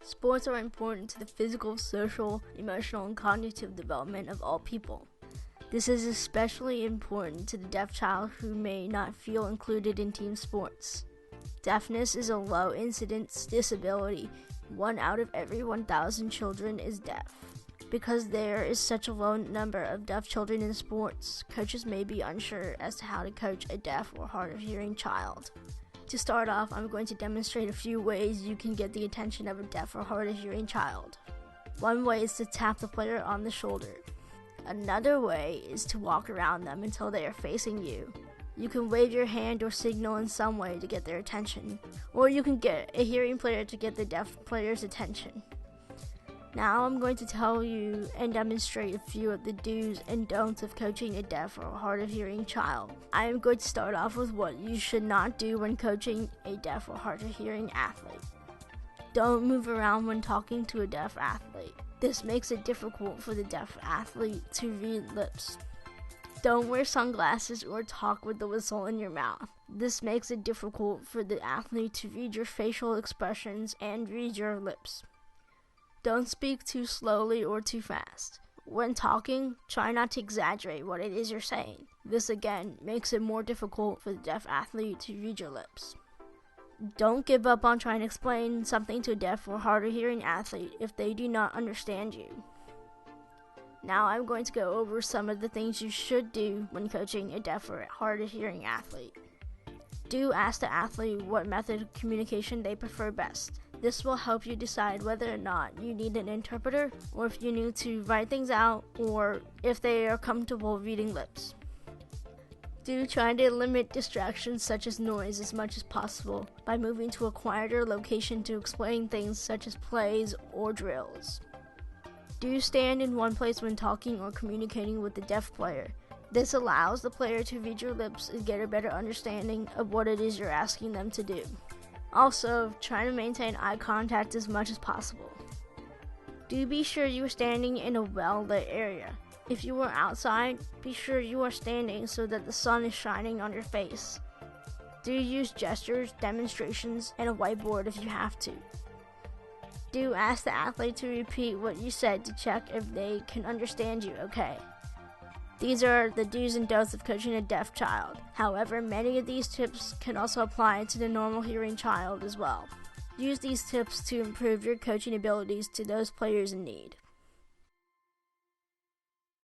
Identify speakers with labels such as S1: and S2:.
S1: Sports are important to the physical, social, emotional, and cognitive development of all people. This is especially important to the deaf child who may not feel included in team sports. Deafness is a low-incidence disability. 1 out of every 1,000 children is deaf. Because there is such a low number of deaf children in sports, coaches may be unsure as to how to coach a deaf or hard-of-hearing child. To start off, I'm going to demonstrate a few ways you can get the attention of a deaf or hard-of-hearing child. One way is to tap the player on the shoulder. Another way is to walk around them until they are facing you. You can wave your hand or signal in some way to get their attention, or you can get a hearing player to get the deaf player's attention. Now I'm going to tell you and demonstrate a few of the do's and don'ts of coaching a deaf or hard-of-hearing child. I am going to start off with what you should not do when coaching a deaf or hard-of-hearing athlete. Don't move around when talking to a deaf athlete. This makes it difficult for the deaf athlete to read lips. Don't wear sunglasses or talk with the whistle in your mouth. This makes it difficult for the athlete to read your facial expressions and read your lips. Don't speak too slowly or too fast. When talking, try not to exaggerate what it is you're saying. This again makes it more difficult for the deaf athlete to read your lips. Don't give up on trying to explain something to a deaf or hard-of-hearing athlete if they do not understand you. Now I'm going to go over some of the things you should do when coaching a deaf or hard-of-hearing athlete. Do ask the athlete what method of communication they prefer best. This will help you decide whether or not you need an interpreter, or if you need to write things out, or if they are comfortable reading lips. Do try to limit distractions such as noise as much as possible by moving to a quieter location to explain things such as plays or drills. Do stand in one place when talking or communicating with the deaf player. This allows the player to read your lips and get a better understanding of what it is you're asking them to do. Also, try to maintain eye contact as much as possible. Do be sure you are standing in a well-lit area. If you are outside, be sure you are standing so that the sun is shining on your face. Do use gestures, demonstrations, and a whiteboard if you have to. Do ask the athlete to repeat what you said to check if they can understand you okay. These are the do's and don'ts of coaching a deaf child. However, many of these tips can also apply to the normal hearing child as well. Use these tips to improve your coaching abilities to those players in need.